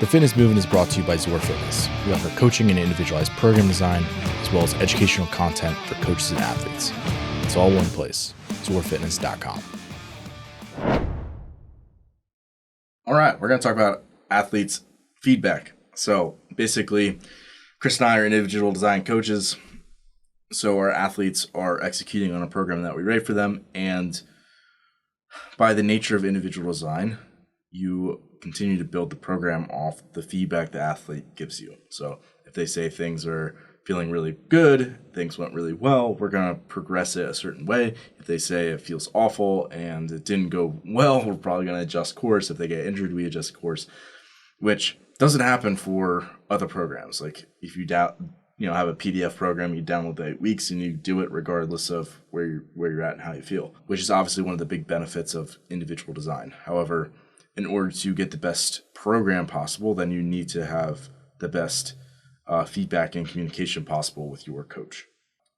The Fitness Movement is brought to you by Zor Fitness. We offer coaching and individualized program design, as well as educational content for coaches and athletes. It's all one place, zorfitness.com. All right, we're going to talk about athletes' feedback. So basically, Chris and I are individual design coaches. So our athletes are executing on a program that we write for them. And by the nature of individual design, you continue to build the program off the feedback the athlete gives you. So if they say things are feeling really good, things went really well, we're going to progress it a certain way. If they say it feels awful and it didn't go well, we're probably going to adjust course. If they get injured, we adjust course, which doesn't happen for other programs. Like if you have a PDF program, you download the 8 weeks and you do it regardless of where you're at and how you feel, which is obviously one of the big benefits of individual design. However, in order to get the best program possible, then you need to have the best feedback and communication possible with your coach.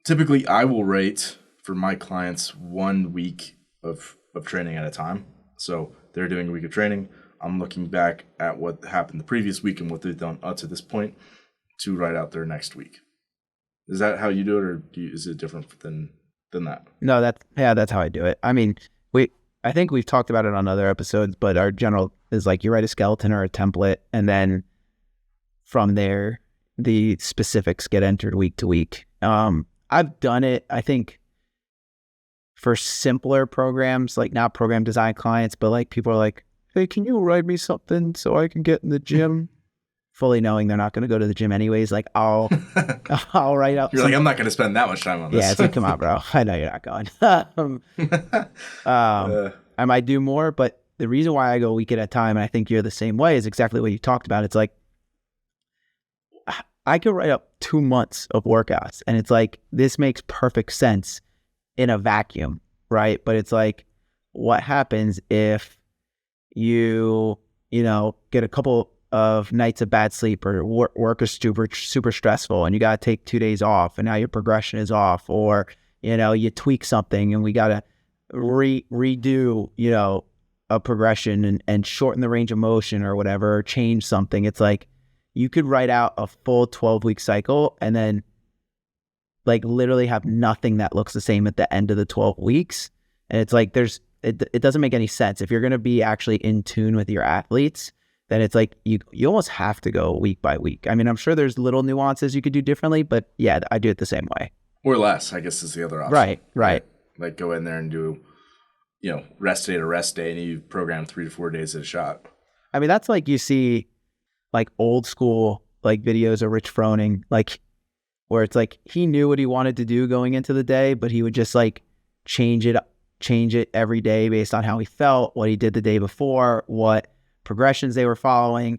Typically, I will write for my clients 1 week of training at a time. So they're doing a week of training. I'm looking back at what happened the previous week and what they've done up to this point to write out their next week. Is that how you do it, or is it different than that? No, that's how I do it. I mean, I think we've talked about it on other episodes, but our general is like you write a skeleton or a template, and then from there, the specifics get entered week to week. I've done it, I think, for simpler programs, like not program design clients, but like people are like, hey, can you write me something so I can get in the gym? Fully knowing they're not going to go to the gym anyways. Like I'll write out. You're like, I'm not going to spend that much time on this. Yeah, it's like, come on, bro. I know you're not going. I might do more, but the reason why I go a week at a time, and I think you're the same way, is exactly what you talked about. It's like, I could write up 2 months of workouts, and it's like, this makes perfect sense in a vacuum, right? But it's like, what happens if you get a couple of nights of bad sleep, or work is super stressful and you got to take 2 days off and now your progression is off, or, you tweak something and we got to redo, a progression and shorten the range of motion or whatever, or change something. It's like, you could write out a full 12-week cycle and then like literally have nothing that looks the same at the end of the 12 weeks. And it's like, it doesn't make any sense. If you're going to be actually in tune with your athletes, then it's like you almost have to go week by week. I mean, I'm sure there's little nuances you could do differently, but yeah, I do it the same way. Or less, I guess, is the other option. Right. Like go in there and do, rest day to rest day, and you program 3 to 4 days at a shot. I mean, that's like you see like old school like videos of Rich Froning, like where it's like he knew what he wanted to do going into the day, but he would just like change it every day based on how he felt, what he did the day before, what progressions they were following.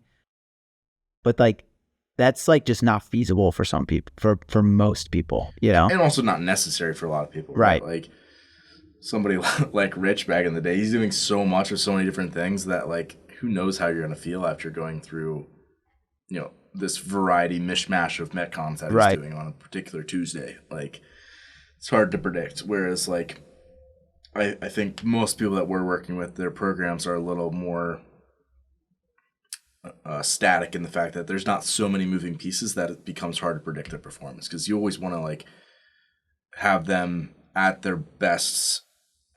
But like that's like just not feasible for some people, for most people, and also not necessary for a lot of people, right? Like somebody like Rich back in the day, he's doing so much of so many different things that like who knows how you're going to feel after going through this variety mishmash of metcons that he's doing on a particular Tuesday. Like it's hard to predict, whereas like I think most people that we're working with, their programs are a little more static in the fact that there's not so many moving pieces that it becomes hard to predict their performance, because you always want to like have them at their best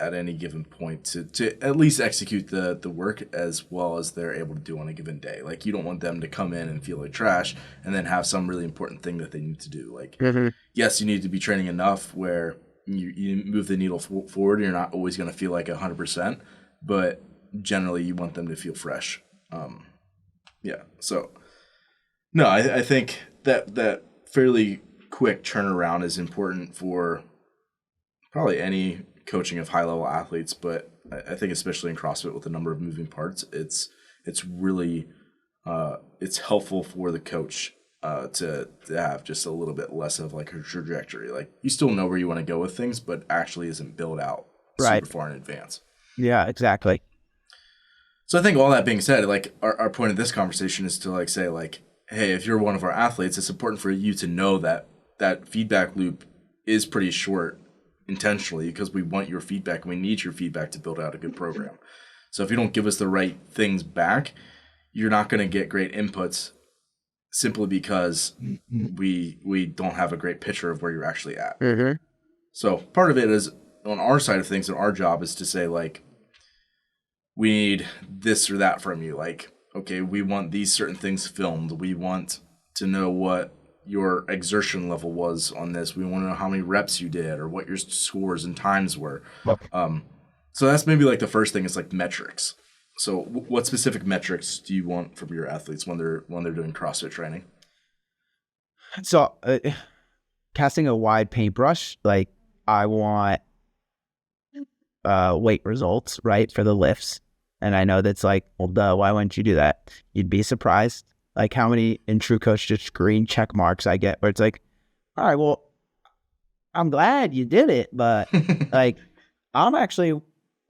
at any given point to at least execute the work as well as they're able to do on a given day. Like you don't want them to come in and feel like trash and then have some really important thing that they need to do. Like yes, you need to be training enough where you move the needle forward. You're not always going to feel like 100%, but generally you want them to feel fresh. So no, I think that fairly quick turnaround is important for probably any coaching of high-level athletes, but I think especially in CrossFit with the number of moving parts, it's really it's helpful for the coach to have just a little bit less of like a trajectory. Like you still know where you want to go with things, but actually isn't built out super far in advance. Yeah, exactly. So I think all that being said, like our point of this conversation is to like say like, hey, if you're one of our athletes, it's important for you to know that feedback loop is pretty short intentionally, because we want your feedback and we need your feedback to build out a good program. So if you don't give us the right things back, you're not going to get great inputs simply because we don't have a great picture of where you're actually at. Mm-hmm. So part of it is on our side of things, and our job is to say, like, we need this or that from you. Like, okay, we want these certain things filmed. We want to know what your exertion level was on this. We want to know how many reps you did or what your scores and times were. So that's maybe like the first thing is like metrics. So what specific metrics do you want from your athletes when they're doing CrossFit training? So casting a wide paintbrush, like I want weight results, right, for the lifts. And I know that's like, well, duh, why wouldn't you do that? You'd be surprised, like how many in True Coach just green check marks I get where it's like, all right, well, I'm glad you did it, but like I'm actually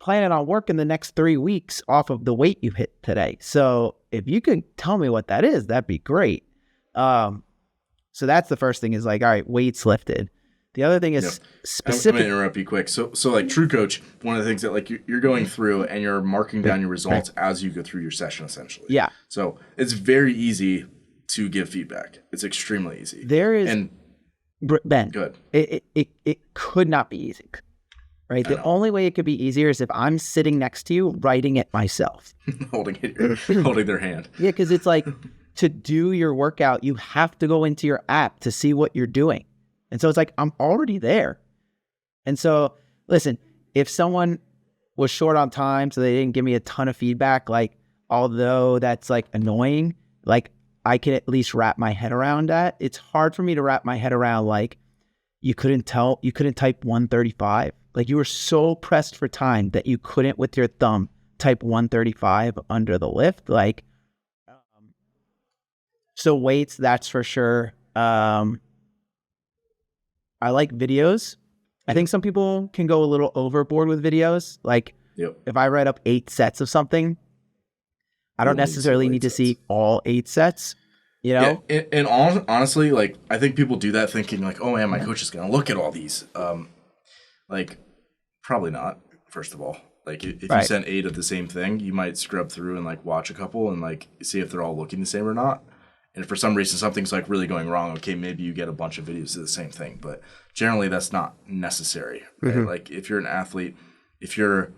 planning on working the next 3 weeks off of the weight you hit today. So if you could tell me what that is, that'd be great. So that's the first thing is like, all right, weights lifted. The other thing is specific. I'm going to interrupt you quick. So like True Coach, one of the things that like you're going through and you're marking down your results as you go through your session, essentially. Yeah. So it's very easy to give feedback. It's extremely easy. There is, and Ben, good. It could not be easy, right? The only way it could be easier is if I'm sitting next to you, writing it myself. holding their hand. Yeah, because it's like to do your workout, you have to go into your app to see what you're doing. And so it's like, I'm already there. And so, listen, if someone was short on time, so they didn't give me a ton of feedback, like, although that's like annoying, like I can at least wrap my head around that. It's hard for me to wrap my head around, like, you couldn't type 135. Like you were so pressed for time that you couldn't with your thumb type 135 under the lift. Like, so weights, that's for sure. I like videos. I think some people can go a little overboard with videos. Like if I write up 8 sets of something, I don't necessarily need to see all 8 sets, you know? Yeah, and honestly, like I think people do that thinking like, oh man, my coach is going to look at all these. Like probably not, first of all. Like if you sent 8 of the same thing, you might scrub through and like watch a couple and like see if they're all looking the same or not. And if for some reason something's like really going wrong, okay, maybe you get a bunch of videos of the same thing. But generally that's not necessary. Right? Mm-hmm. Like if you're an athlete, if your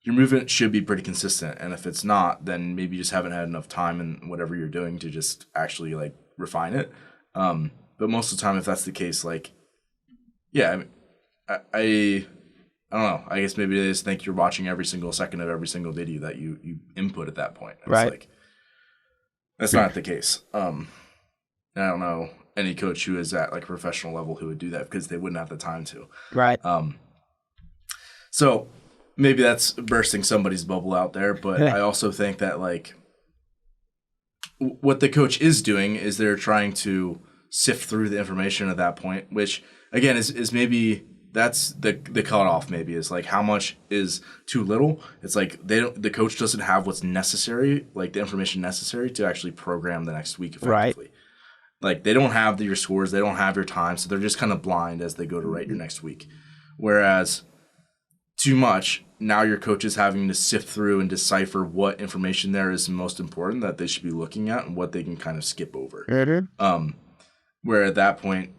movement should be pretty consistent. And if it's not, then maybe you just haven't had enough time in whatever you're doing to just actually like refine it. But most of the time, if that's the case, like, yeah, I mean, I don't know. I guess maybe they just think you're watching every single second of every single video that you input at that point. And right. It's like, that's not the case. I don't know any coach who is at like a professional level who would do that because they wouldn't have the time to. Right. So maybe that's bursting somebody's bubble out there, but I also think that like what the coach is doing is they're trying to sift through the information at that point, which again is maybe that's the cutoff. Maybe is like how much is too little. It's like the coach doesn't have what's necessary, like the information necessary to actually program the next week effectively. Right. Like they don't have your scores, they don't have your time, so they're just kind of blind as they go to write your next week. Whereas too much, now your coach is having to sift through and decipher what information there is most important that they should be looking at and what they can kind of skip over. Mm-hmm. Where at that point,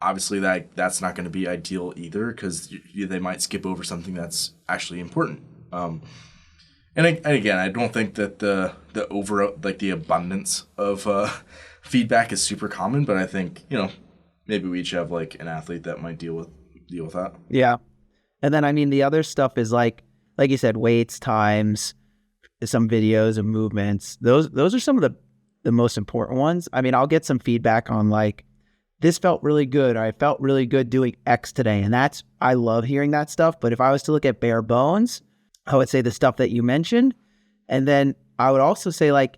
obviously that's not going to be ideal either because they might skip over something that's actually important. And again, I don't think that the abundance of feedback is super common, but I think maybe we each have like an athlete that might deal with that. Yeah. And then, I mean, the other stuff is like you said, weights, times, some videos and movements. Those are some of the most important ones. I mean, I'll get some feedback on like, this felt really good, or I felt really good doing X today. And I love hearing that stuff. But if I was to look at bare bones, I would say the stuff that you mentioned. And then I would also say like,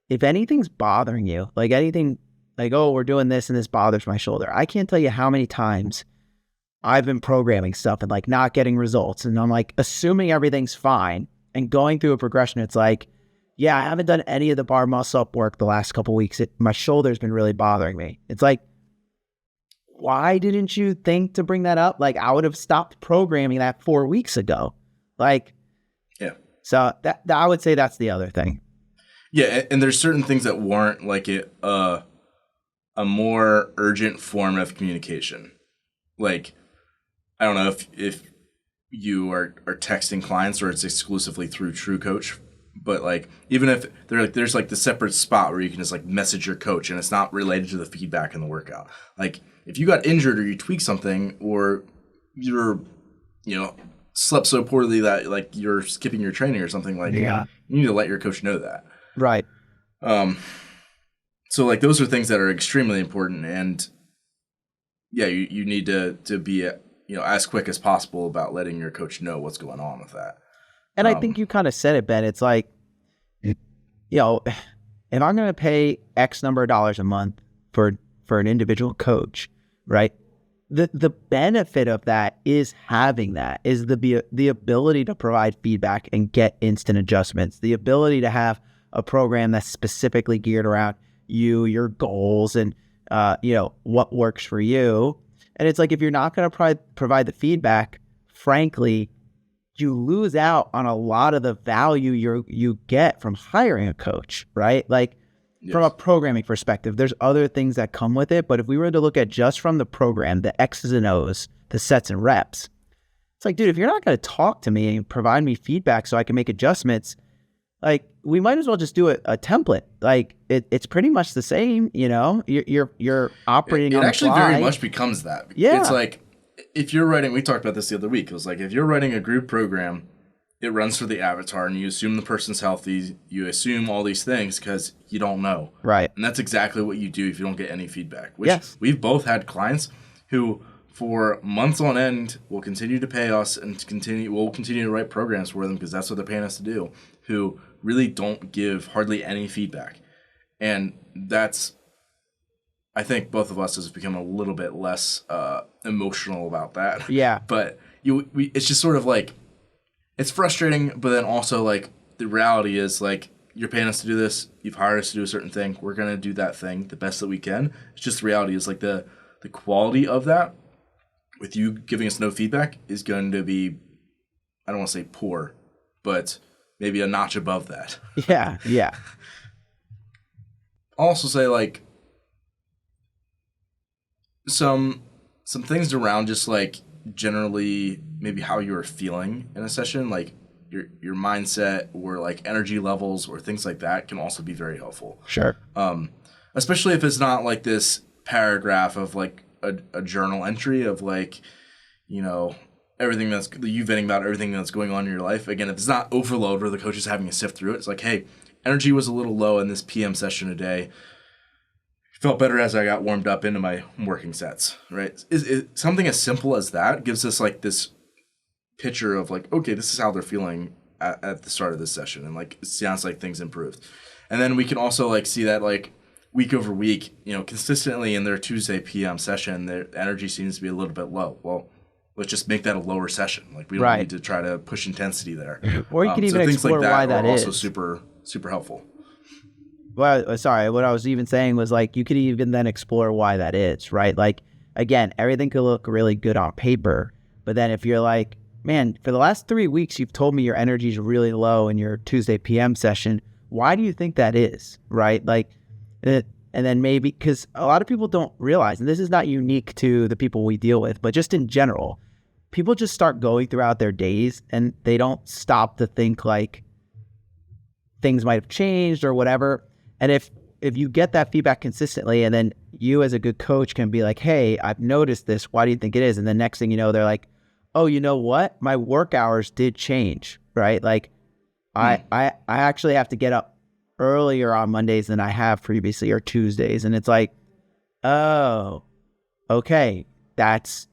if anything's bothering you, like anything like, oh, we're doing this and this bothers my shoulder. I can't tell you how many times I've been programming stuff and like not getting results. And I'm like assuming everything's fine and going through a progression. It's like, yeah, I haven't done any of the bar muscle up work the last couple of weeks. My shoulder's been really bothering me. It's like, why didn't you think to bring that up? Like I would have stopped programming that 4 weeks ago. Like, yeah. So that I would say that's the other thing. Yeah, and there's certain things that warrant like a more urgent form of communication. Like, I don't know if you are texting clients or it's exclusively through True Coach, but like even if there's like the separate spot where you can just like message your coach and it's not related to the feedback in the workout. Like if you got injured or you tweaked something or you're slept so poorly that like you're skipping your training or something, like you need to let your coach know that. Right. So like those are things that are extremely important, and yeah, you need to be as quick as possible about letting your coach know what's going on with that. And I think you kind of said it, Ben. It's like, if I'm going to pay X number of dollars a month for an individual coach, right? The benefit of that is having that, is the ability to provide feedback and get instant adjustments, the ability to have a program that's specifically geared around you, your goals, and what works for you. And it's like, if you're not going to provide the feedback, frankly, you lose out on a lot of the value you get from hiring a coach, right? Like from a programming perspective, there's other things that come with it. But if we were to look at just from the program, the X's and O's, the sets and reps, it's like, dude, if you're not going to talk to me and provide me feedback so I can make adjustments, like we might as well just do a template. Like it's pretty much the same, you're operating on the fly. It actually very much becomes that. Yeah. It's like, if you're writing, we talked about this the other week. It was like, if you're writing a group program, it runs for the avatar and you assume the person's healthy. You assume all these things because you don't know. Right. And that's exactly what you do if you don't get any feedback. Which we've both had clients who, for months on end, will continue to pay us and we'll continue to write programs for them because that's what they're paying us to do, who really don't give hardly any feedback. And that's, I think both of us has become a little bit less emotional about that. Yeah. But it's just sort of like, it's frustrating, but then also like the reality is like, you're paying us to do this. You've hired us to do a certain thing. We're going to do that thing the best that we can. It's just the reality is like the quality of that with you giving us no feedback is going to be, I don't want to say poor, but maybe a notch above that. Yeah. Yeah. I'll also say like, some things around just like generally maybe how you're feeling in a session, like your mindset or like energy levels or things like that can also be very helpful. Sure. Especially if it's not like this paragraph of like a journal entry of like, everything that's you venting about everything that's going on in your life. Again, if it's not overload where the coach is having to sift through it, it's like, hey, energy was a little low in this PM session today. Felt better as I got warmed up into my working sets, right? Is something as simple as that gives us like this picture of like, okay, this is how they're feeling at the start of this session, and like it sounds like things improved. And then we can also like see that like week over week, consistently in their Tuesday PM session, their energy seems to be a little bit low. Well, let's just make that a lower session. Like we don't need to try to push intensity there. Or you can even explore why that is. Also super, super helpful. Well, sorry, what I was even saying was like, you could even then explore why that is, right? Like, again, everything could look really good on paper, but then if you're like, man, for the last 3 weeks, you've told me your energy is really low in your Tuesday PM session. Why do you think that is, right? Like, and then maybe, because a lot of people don't realize, and this is not unique to the people we deal with, but just in general, people just start going throughout their days and they don't stop to think like things might have changed or whatever. And if you get that feedback consistently, and then you as a good coach can be like, hey, I've noticed this. Why do you think it is? And the next thing you know, they're like, oh, you know what? My work hours did change, right? Like I actually have to get up earlier on Mondays than I have previously, or Tuesdays. And it's like, oh, okay, that's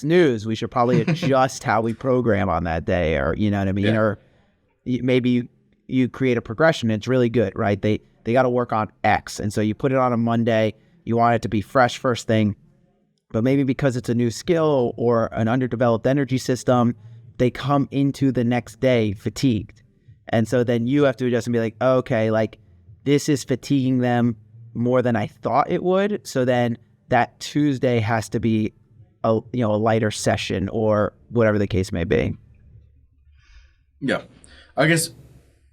news. We should probably adjust how we program on that day, or you know what I mean? Yeah. Or maybe you create a progression. It's really good, right? They got to work on X. And so you put it on a Monday, you want it to be fresh first thing, but maybe because it's a new skill or an underdeveloped energy system, they come into the next day fatigued. And so then you have to adjust and be like, okay, like this is fatiguing them more than I thought it would. So then that Tuesday has to be a lighter session or whatever the case may be. Yeah. I guess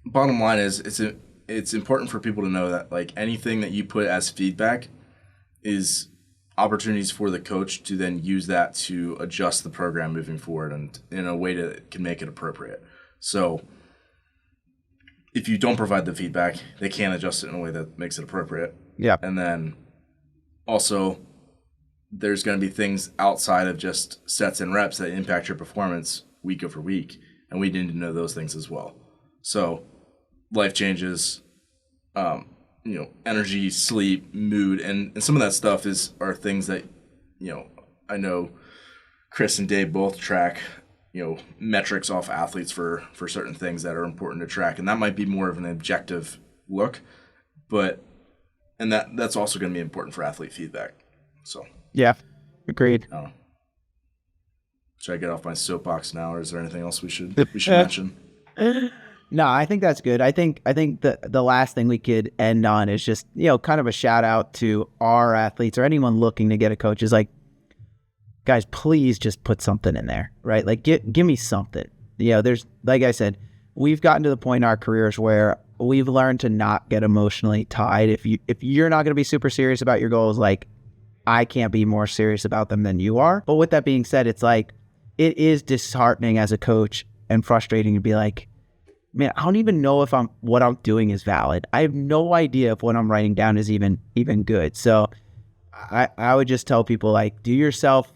bottom line is it's important for people to know that like anything that you put as feedback is opportunities for the coach to then use that to adjust the program moving forward and in a way that can make it appropriate. So if you don't provide the feedback, they can't adjust it in a way that makes it appropriate. Yeah. And then also there's going to be things outside of just sets and reps that impact your performance week over week. And we need to know those things as well. So life changes, energy, sleep, mood, and some of that stuff are things that, I know Chris and Dave both track, metrics off athletes for certain things that are important to track. And that might be more of an objective look, and that's also going to be important for athlete feedback. So yeah, agreed. Should I get off my soapbox now, or is there anything else we should mention? No, I think that's good. I think the last thing we could end on is just, kind of a shout out to our athletes or anyone looking to get a coach is like, guys, please just put something in there, right? Like give me something. There's, like I said, we've gotten to the point in our careers where we've learned to not get emotionally tied. If you're not going to be super serious about your goals, like I can't be more serious about them than you are. But with that being said, it's like, it is disheartening as a coach and frustrating to be like, man, I don't even know if what I'm doing is valid. I have no idea if what I'm writing down is even good. So I would just tell people, like, do yourself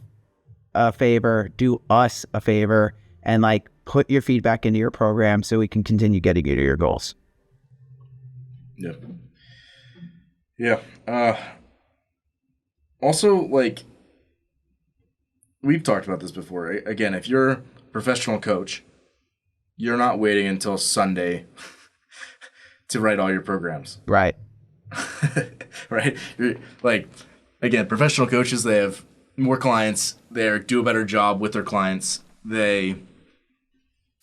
a favor, do us a favor, and like put your feedback into your program so we can continue getting you to your goals. Yeah. Also, like, we've talked about this before. Again, if you're a professional coach, you're not waiting until Sunday to write all your programs. Right. Right? You're, like, again, professional coaches, they have more clients. They do a better job with their clients. They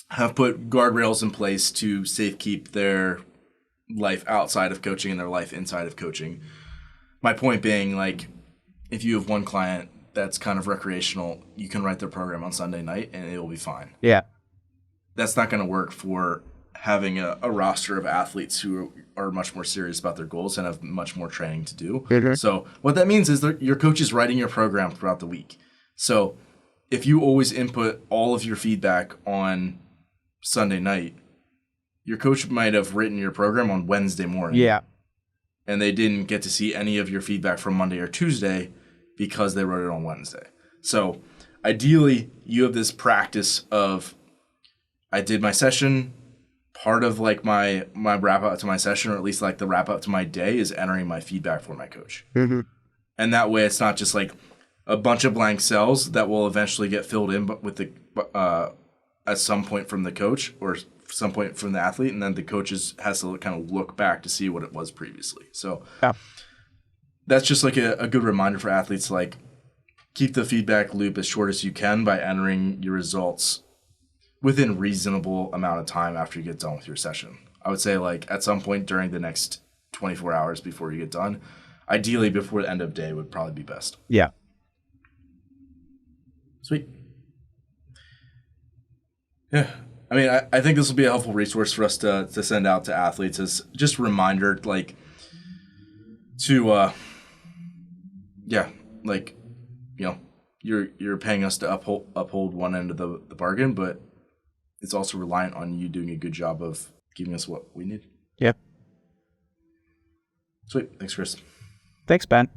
have put guardrails in place to safekeep their life outside of coaching and their life inside of coaching. My point being, like, if you have one client that's kind of recreational, you can write their program on Sunday night and it will be fine. Yeah. That's not going to work for having a roster of athletes who are much more serious about their goals and have much more training to do. Mm-hmm. So what that means is that your coach is writing your program throughout the week. So if you always input all of your feedback on Sunday night, your coach might have written your program on Wednesday morning. Yeah. And they didn't get to see any of your feedback from Monday or Tuesday because they wrote it on Wednesday. So ideally, you have this practice of, I did my session. Part of like my wrap up to my session, or at least like the wrap up to my day, is entering my feedback for my coach. Mm-hmm. And that way, it's not just like a bunch of blank cells that will eventually get filled in, but with the at some point from the coach or some point from the athlete, and then the coach has to kind of look back to see what it was previously. So that's just like a good reminder for athletes, like keep the feedback loop as short as you can by entering your results within reasonable amount of time after you get done with your session. I would say like at some point during the next 24 hours before you get done. Ideally before the end of day would probably be best. Yeah. Sweet. Yeah. I mean, I think this will be a helpful resource for us to send out to athletes as just a reminder, like, to, like, you're paying us to uphold one end of the bargain, but it's also reliant on you doing a good job of giving us what we need. Yep. Sweet. Thanks, Chris. Thanks, Ben.